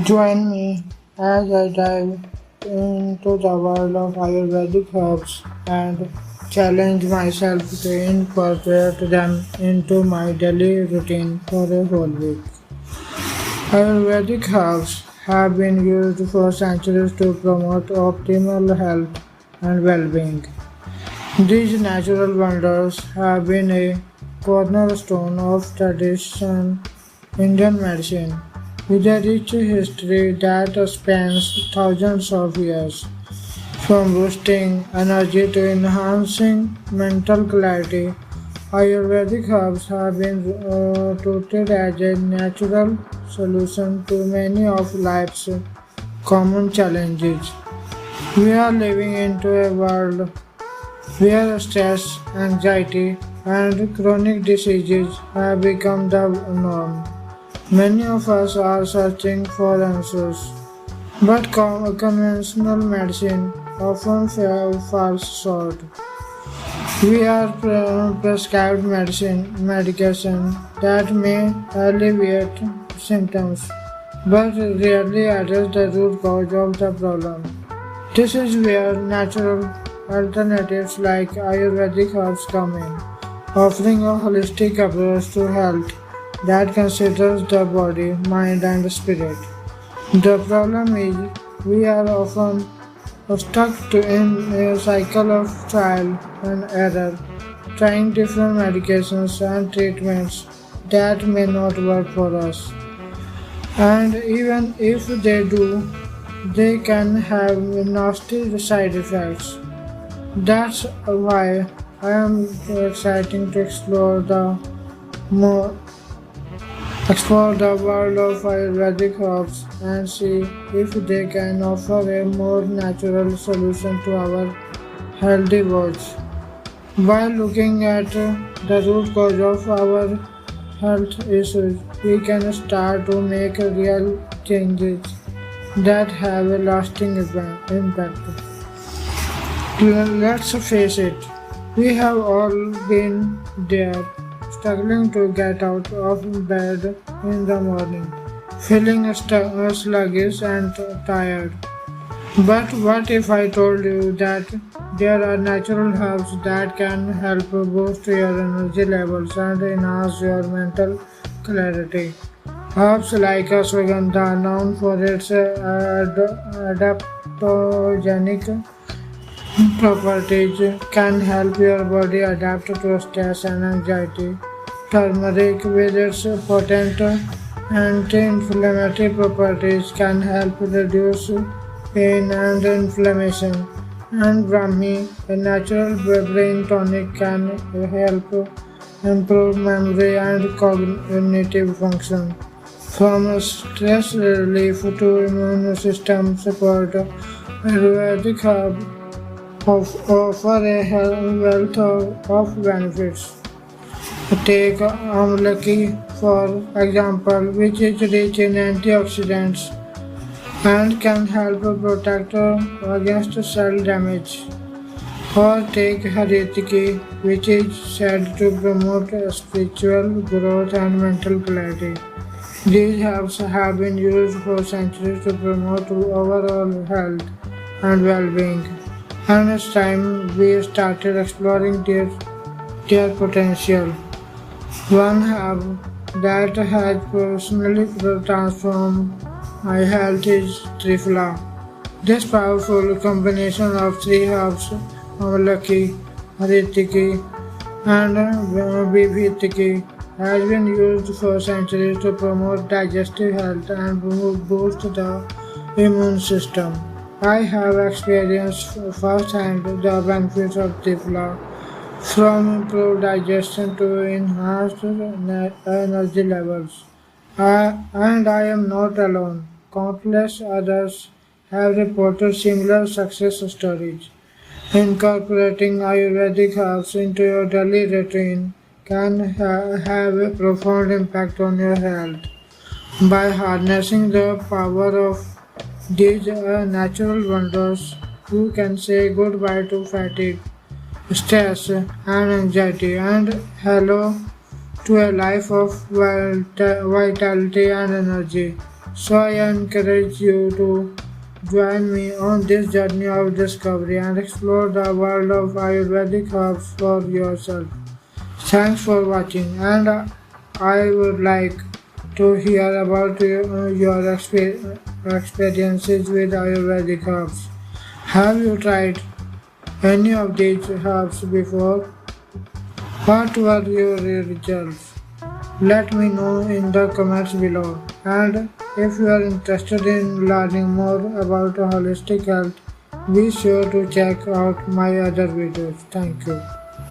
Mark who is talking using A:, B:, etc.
A: Join me as I dive into the world of Ayurvedic herbs and challenge myself to incorporate them into my daily routine for a whole week. Ayurvedic herbs have been used for centuries to promote optimal health and well-being. These natural wonders have been a cornerstone of traditional Indian medicine, with a rich history that spans thousands of years. From boosting energy to enhancing mental clarity, Ayurvedic herbs have been touted as a natural solution to many of life's common challenges. We are living into a world where stress, anxiety, and chronic diseases have become the norm. Many of us are searching for answers, but conventional medicine often falls short. We are prescribed medication that may alleviate symptoms, but rarely address the root cause of the problem. This is where natural alternatives like Ayurvedic herbs come in, offering a holistic approach to health that considers the body, mind, and spirit. The problem is we are often in a cycle of trial and error, trying different medications and treatments that may not work for us. And even if they do, they can have nasty side effects. That's why I am excited to more explore the world of Ayurvedic herbs and see if they can offer a more natural solution to our healthy woes. By looking at the root cause of our health issues, we can start to make real changes that have a lasting impact. Let's face it, we have all been there, struggling to get out of bed in the morning, feeling sluggish and tired. But what if I told you that there are natural herbs that can help boost your energy levels and enhance your mental clarity? Herbs like Ashwagandha, known for its adaptogenic properties, can help your body adapt to stress and anxiety. Turmeric, with its potent anti-inflammatory properties, can help reduce pain and inflammation. And Brahmi, a natural brain tonic, can help improve memory and cognitive function. From stress relief to immune system support, Ayurvedic herbs offer a wealth of benefits. Take Amla, for example, which is rich in antioxidants and can help protect against cell damage. Or take Haritiki, which is said to promote spiritual growth and mental clarity. These herbs have been used for centuries to promote overall health and well-being, and it's time we started exploring their potential. One herb that has personally transformed my health is Triphala. This powerful combination of three herbs, Amla, Haritiki, and Vivitiki, has been used for centuries to promote digestive health and boost the immune system. I have experienced firsthand the benefits of Triphala, from improved digestion to enhanced energy levels. And I am not alone. Countless others have reported similar success stories. Incorporating Ayurvedic herbs into your daily routine can have a profound impact on your health. By harnessing the power of these natural wonders, you can say goodbye to fatigue, stress, and anxiety, and hello to a life of vitality and energy. So I encourage you to join me on this journey of discovery and explore the world of Ayurvedic herbs for yourself. Thanks for watching, and I would like to hear about your experiences with Ayurvedic herbs. Have you tried any of these herbs before? What were your results? Let me know in the comments below. And if you are interested in learning more about holistic health, be sure to check out my other videos. Thank you.